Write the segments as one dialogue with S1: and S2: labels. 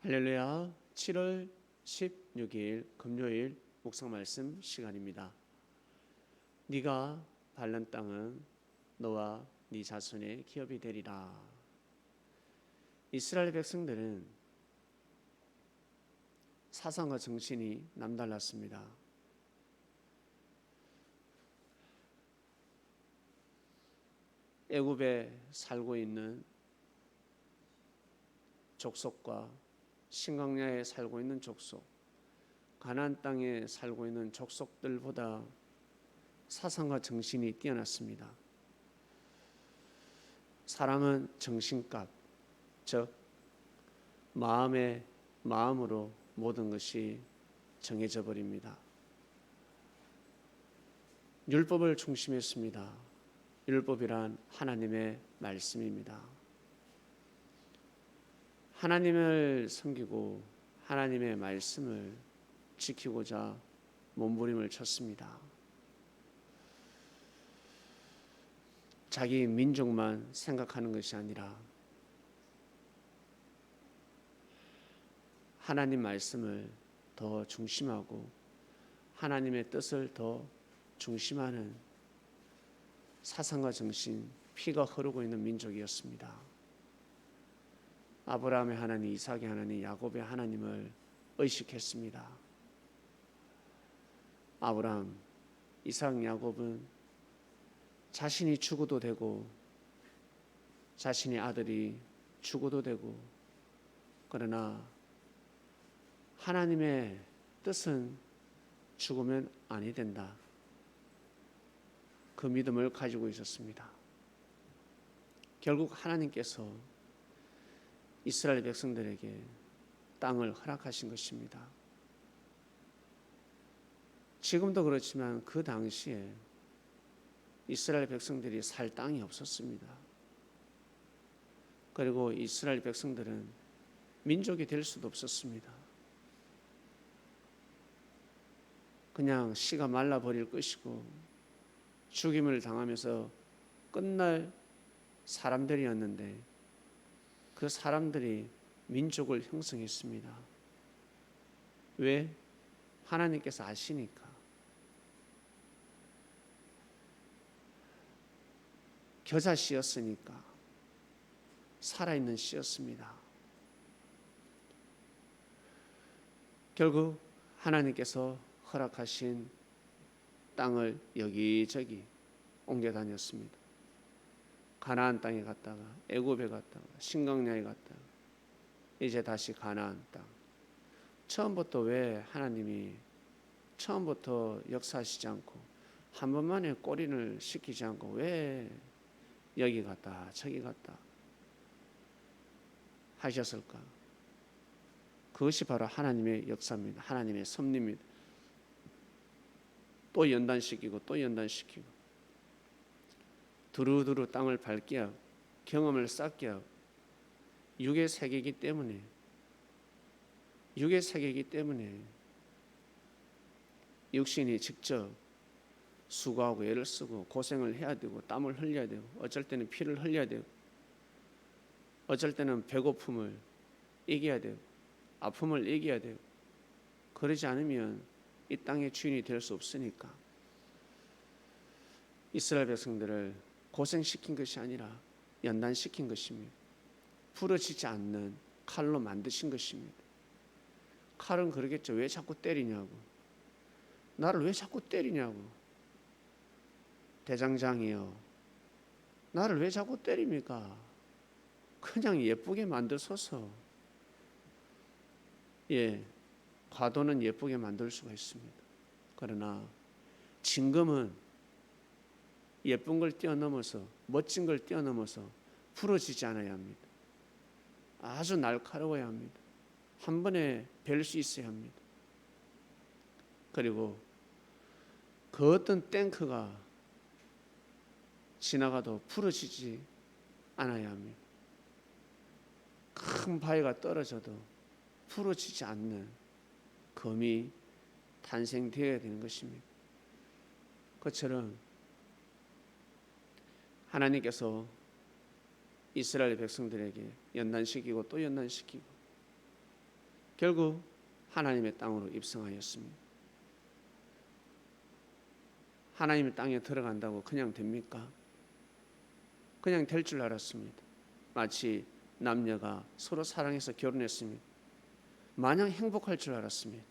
S1: 할렐루야. 7월 16일 금요일 묵상 말씀 시간입니다. 네가 밟는 땅은 너와 네 자손의 기업이 되리라. 이스라엘 백성들은 사상과 정신이 남달랐습니다. 애굽에 살고 있는 족속과 신광야에 살고 있는 족속, 가나안 땅에 살고 있는 족속들보다 사상과 정신이 뛰어났습니다. 사람은 정신값, 즉 마음으로 모든 것이 정해져 버립니다. 율법을 중심했습니다. 율법이란 하나님의 말씀입니다. 하나님을 섬기고 하나님의 말씀을 지키고자 몸부림을 쳤습니다. 자기 민족만 생각하는 것이 아니라 하나님 말씀을 더 중심하고 하나님의 뜻을 더 중심하는 사상과 정신, 피가 흐르고 있는 민족이었습니다. 아브라함의 하나님, 이삭의 하나님, 야곱의 하나님을 의식했습니다. 아브라함, 이삭, 야곱은 자신이 죽어도 되고 자신의 아들이 죽어도 되고, 그러나 하나님의 뜻은 죽으면 아니 된다. 그 믿음을 가지고 있었습니다. 결국 하나님께서 이스라엘 백성들에게 땅을 허락하신 것입니다. 지금도 그렇지만 그 당시에 이스라엘 백성들이 살 땅이 없었습니다. 그리고 이스라엘 백성들은 민족이 될 수도 없었습니다. 그냥 씨가 말라버릴 것이고 죽임을 당하면서 끝날 사람들이었는데 그 사람들이 민족을 형성했습니다. 왜? 하나님께서 아시니까. 겨자 씨였으니까. 살아있는 씨였습니다. 결국 하나님께서 허락하신 땅을 여기저기 옮겨 다녔습니다. 가나안 땅에 갔다가 애굽에 갔다가 신광야에 갔다가 이제 다시 가나안 땅. 처음부터 왜 하나님이 처음부터 역사하시지 않고 한 번만에 꼬리를 시키지 않고 왜 여기 갔다 저기 갔다 하셨을까? 그것이 바로 하나님의 역사입니다. 하나님의 섭리입니다. 또 연단시키고 또 연단시키고 두루두루 땅을 밟게 하고 경험을 쌓게 하고 육의 세계이기 때문에 육신이 직접 수고하고 애를 쓰고 고생을 해야 되고 땀을 흘려야 되고 어쩔 때는 피를 흘려야 되고 어쩔 때는 배고픔을 이겨야 되고 아픔을 이겨야 되고 그러지 않으면 이 땅의 주인이 될 수 없으니까 이스라엘 백성들을 고생시킨 것이 아니라 연단시킨 것입니다. 부러지지 않는 칼로 만드신 것입니다. 칼은 그러겠죠. 왜 자꾸 때리냐고. 나를 왜 자꾸 때리냐고. 대장장이요. 나를 왜 자꾸 때립니까? 그냥 예쁘게 만들어서 과도는 예쁘게 만들 수가 있습니다. 그러나 진금은 예쁜 걸 뛰어넘어서 멋진 걸 뛰어넘어서 부러지지 않아야 합니다. 아주 날카로워야 합니다. 한 번에 벨 수 있어야 합니다. 그리고 그 어떤 탱크가 지나가도 부러지지 않아야 합니다. 큰 바위가 떨어져도 부러지지 않는 검이 탄생되어야 되는 것입니다. 그처럼 하나님께서 이스라엘 백성들에게 연단시키고 또 연단시키고 결국 하나님의 땅으로 입성하였습니다. 하나님의 땅에 들어간다고 그냥 됩니까? 그냥 될 줄 알았습니다. 마치 남녀가 서로 사랑해서 결혼했습니다. 마냥 행복할 줄 알았습니다.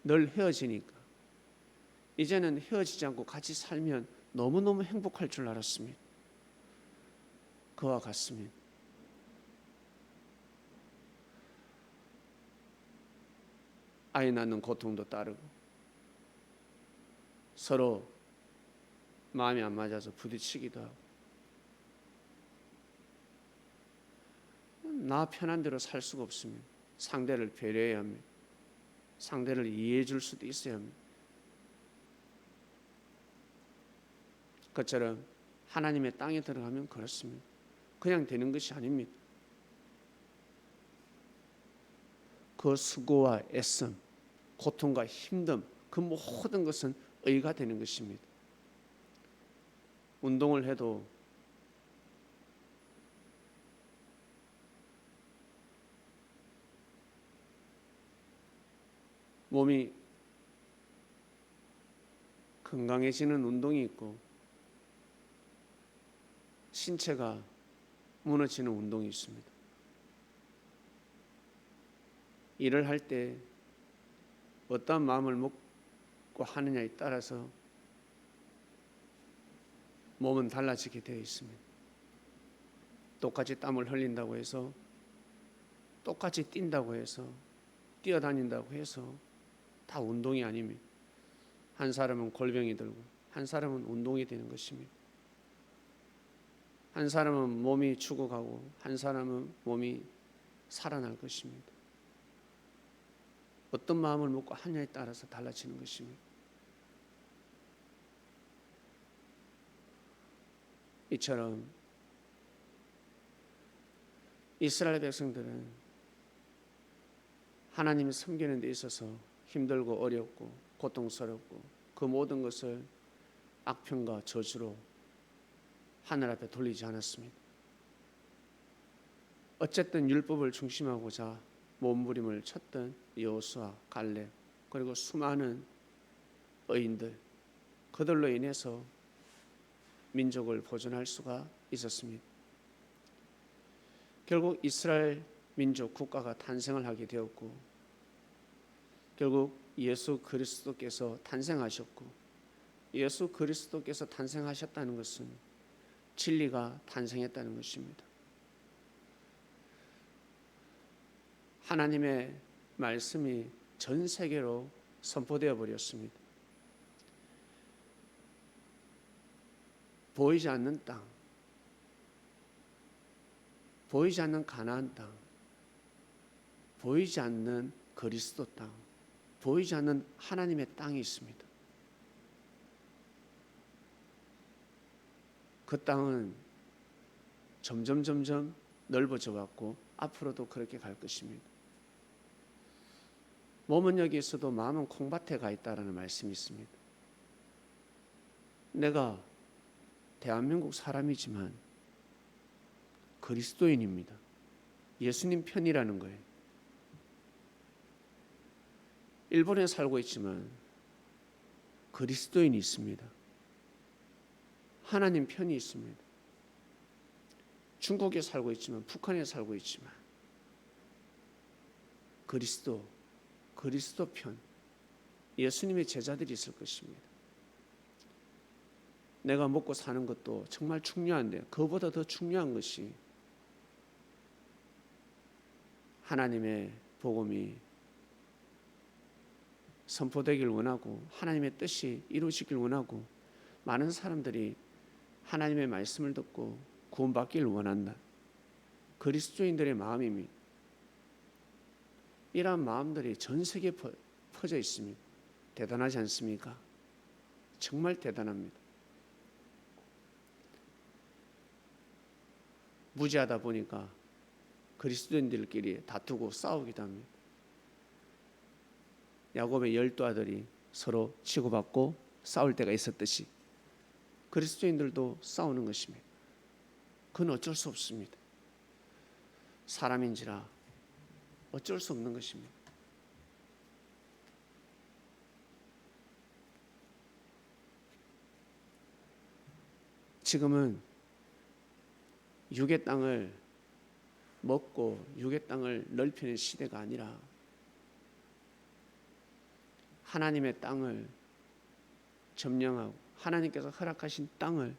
S1: 늘 헤어지니까 이제는 헤어지지 않고 같이 살면 너무너무 행복할 줄 알았습니다. 그와 같습니다. 아이 낳는 고통도 따르고 서로 마음이 안 맞아서 부딪히기도 하고 나 편한 대로 살 수가 없습니다. 상대를 배려해야 합니다. 상대를 이해해 줄 수도 있어야 합니다. 그처럼 하나님의 땅에 들어가면 그렇습니다. 그냥 되는 것이 아닙니다. 그 수고와 애씀, 고통과 힘듦, 그 모든 것은 의가 되는 것입니다. 운동을 해도 몸이 건강해지는 운동이 있고 신체가 무너지는 운동이 있습니다. 일을 할 때 어떤 마음을 먹고 하느냐에 따라서 몸은 달라지게 되어 있습니다. 똑같이 땀을 흘린다고 해서 똑같이 뛴다고 해서 뛰어다닌다고 해서 다 운동이 아닙니다. 한 사람은 골병이 들고 한 사람은 운동이 되는 것입니다. 한 사람은 몸이 죽어가고 한 사람은 몸이 살아날 것입니다. 어떤 마음을 먹고 하냐에 따라서 달라지는 것입니다. 이처럼 이스라엘 백성들은 하나님을 섬기는 데 있어서 힘들고 어렵고 고통스럽고 그 모든 것을 악평과 저주로 하늘 앞에 돌리지 않았습니다. 어쨌든 율법을 중심하고자 몸부림을 쳤던 여호수아, 갈렙 그리고 수많은 의인들, 그들로 인해서 민족을 보존할 수가 있었습니다. 결국 이스라엘 민족 국가가 탄생을 하게 되었고 결국 예수 그리스도께서 탄생하셨고 예수 그리스도께서 탄생하셨다는 것은 진리가 탄생했다는 것입니다. 하나님의 말씀이 전 세계로 선포되어 버렸습니다. 보이지 않는 땅, 보이지 않는 가나안 땅, 보이지 않는 그리스도 땅, 보이지 않는 하나님의 땅이 있습니다. 그 땅은 점점 넓어져 왔고 앞으로도 그렇게 갈 것입니다. 몸은 여기 있어도 마음은 콩밭에 가 있다라는 말씀이 있습니다. 내가 대한민국 사람이지만 그리스도인입니다. 예수님 편이라는 거예요. 일본에 살고 있지만 그리스도인이 있습니다. 하나님 편이 있습니다. 중국에 살고 있지만 북한에 살고 있지만 그리스도 편, 예수님의 제자들이 있을 것입니다. 내가 먹고 사는 것도 정말 중요한데 그보다 더 중요한 것이 하나님의 복음이 선포되길 원하고 하나님의 뜻이 이루어지길 원하고 많은 사람들이 하나님의 말씀을 듣고 구원받기를 원한다. 그리스도인들의 마음입니다. 이러한 마음들이 전 세계에 퍼져 있습니다. 대단하지 않습니까? 정말 대단합니다. 무지하다 보니까 그리스도인들끼리 다투고 싸우기도 합니다. 야곱의 12아들이 서로 치고받고 싸울 때가 있었듯이 그리스도인들도 싸우는 것입니다. 그건 어쩔 수 없습니다. 사람인지라 어쩔 수 없는 것입니다. 지금은 육의 땅을 먹고 육의 땅을 넓히는 시대가 아니라 하나님의 땅을 점령하고 하나님께서 허락하신 땅을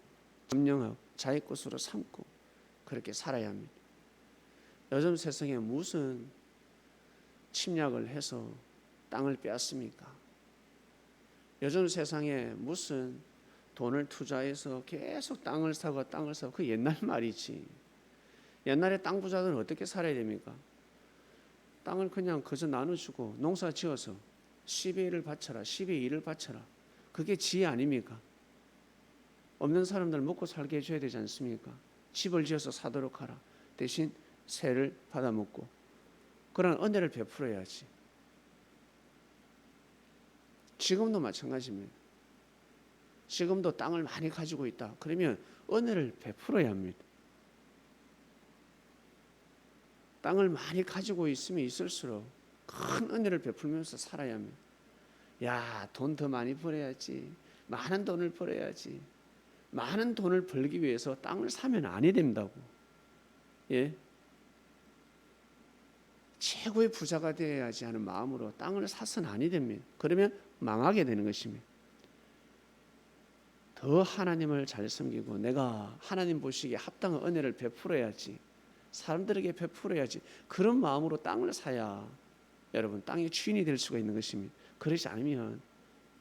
S1: 점령하고 자기 것으로 삼고 그렇게 살아야 합니다. 요즘 세상에 무슨 침략을 해서 땅을 빼앗습니까? 요즘 세상에 무슨 돈을 투자해서 계속 땅을 사고 그 옛날 말이지. 옛날에 땅 부자들은 어떻게 살아야 됩니까? 땅을 그냥 그저 나눠주고 농사 지어서 10의 1을 바쳐라, 10의 2를 바쳐라. 그게 지혜 아닙니까? 없는 사람들 먹고 살게 해줘야 되지 않습니까? 집을 지어서 사도록 하라. 대신 세를 받아먹고 그런 은혜를 베풀어야지. 지금도 마찬가지입니다. 지금도 땅을 많이 가지고 있다. 그러면 은혜를 베풀어야 합니다. 땅을 많이 가지고 있으면 있을수록 큰 은혜를 베풀면서 살아야 합니다. 야, 돈 더 많이 벌어야지. 많은 돈을 벌어야지. 많은 돈을 벌기 위해서 땅을 사면 아니 된다고. 예? 최고의 부자가 되어야지 하는 마음으로 땅을 사서는 아니 됩니다. 그러면 망하게 되는 것입니다. 더 하나님을 잘 섬기고 내가 하나님 보시기에 합당한 은혜를 베풀어야지. 사람들에게 베풀어야지. 그런 마음으로 땅을 사야 여러분 땅의 주인이 될 수가 있는 것입니다. 그러지 않으면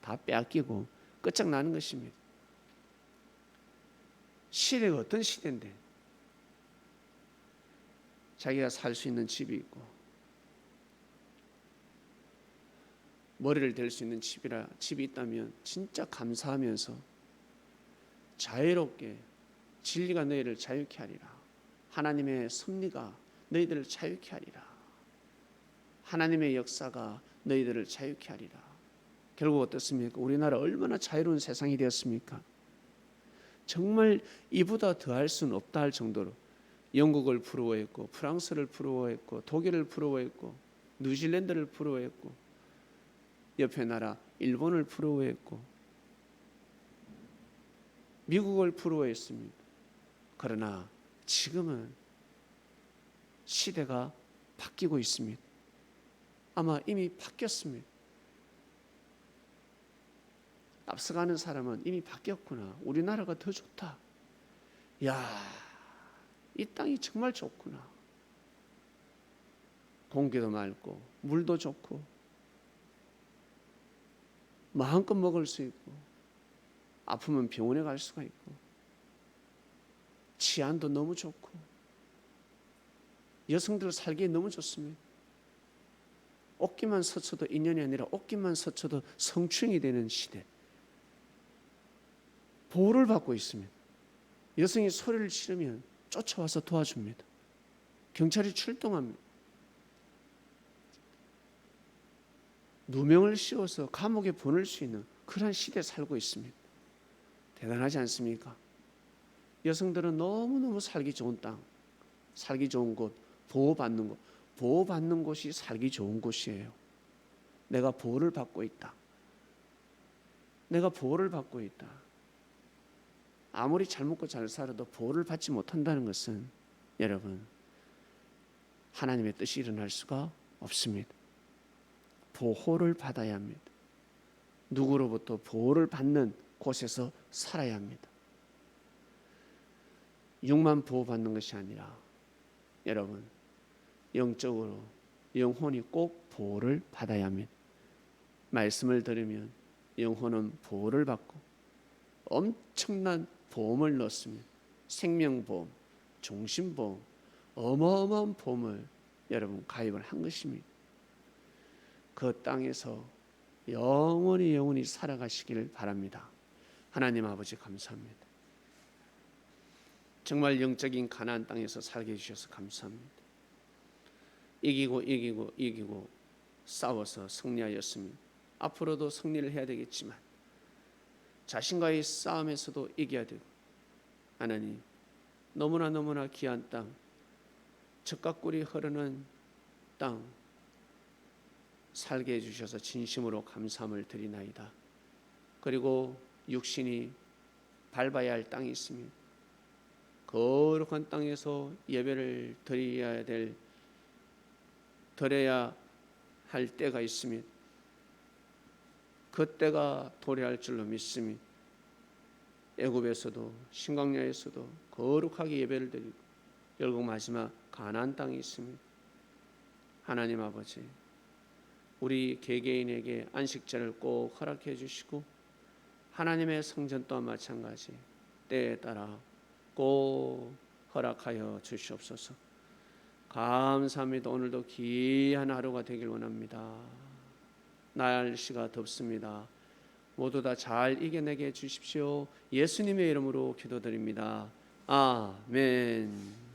S1: 다 빼앗기고 끝장나는 것입니다. 시대가 어떤 시대인데 자기가 살 수 있는 집이 있고 머리를 댈 수 있는 집이 있다면 진짜 감사하면서 자유롭게 진리가 너희를 자유케 하리라. 하나님의 섭리가 너희들을 자유케 하리라. 하나님의 역사가 너희들을 자유케 하리라. 결국 어떻습니까? 우리나라 얼마나 자유로운 세상이 되었습니까? 정말 이보다 더할 수는 없다 할 정도로 영국을 부러워했고 프랑스를 부러워했고 독일을 부러워했고 뉴질랜드를 부러워했고 옆에 나라 일본을 부러워했고 미국을 부러워했습니다. 그러나 지금은 시대가 바뀌고 있습니다. 아마 이미 바뀌었습니다. 앞서가는 사람은 이미 바뀌었구나. 우리나라가 더 좋다. 야, 이 땅이 정말 좋구나. 공기도 맑고 물도 좋고 마음껏 먹을 수 있고 아프면 병원에 갈 수가 있고 치안도 너무 좋고 여성들 살기에 너무 좋습니다. 옷기만 서쳐도 인연이 아니라 옷기만 서쳐도 성추행이 되는 시대. 보호를 받고 있습니다. 여성이 소리를 지르면 쫓아와서 도와줍니다. 경찰이 출동합니다. 누명을 씌워서 감옥에 보낼 수 있는 그런 시대에 살고 있습니다. 대단하지 않습니까? 여성들은 너무너무 살기 좋은 땅, 살기 좋은 곳, 보호받는 곳, 보호받는 곳이 살기 좋은 곳이에요. 내가 보호를 받고 있다. 내가 보호를 받고 있다. 아무리 잘 먹고 잘 살아도 보호를 받지 못한다는 것은 여러분 하나님의 뜻이 일어날 수가 없습니다. 보호를 받아야 합니다. 누구로부터 보호를 받는 곳에서 살아야 합니다. 육만 보호받는 것이 아니라 여러분 영적으로 영혼이 꼭 보호를 받아야 합니다. 말씀을 들으면 영혼은 보호를 받고 엄청난 보험을 넣습니다. 생명보험, 종신보험, 어마어마한 보험을 여러분 가입을 한 것입니다. 그 땅에서 영원히 살아가시기를 바랍니다. 하나님 아버지 감사합니다. 정말 영적인 가나안 땅에서 살게 해주셔서 감사합니다. 이기고 싸워서 승리하였습니다. 앞으로도 승리를 해야 되겠지만 자신과의 싸움에서도 이겨야 되고 하나님 너무나 귀한 땅 젖과 꿀이 흐르는 땅 살게 해주셔서 진심으로 감사함을 드리나이다. 그리고 육신이 밟아야 할 땅이 있습니다. 거룩한 땅에서 예배를 드려야 할 때가 있습니다. 그 때가 도래할 줄로 믿습니다. 애굽에서도 신광야에서도 거룩하게 예배를 드리고 결국 마지막 가나안 땅이 있습니다. 하나님 아버지, 우리 개개인에게 안식절을 꼭 허락해 주시고 하나님의 성전 또한 마찬가지 때에 따라 꼭 허락하여 주시옵소서. 감사합니다. 오늘도 귀한 하루가 되길 원합니다. 날씨가 덥습니다. 모두 다 잘 이겨내게 해주십시오. 예수님의 이름으로 기도드립니다. 아멘.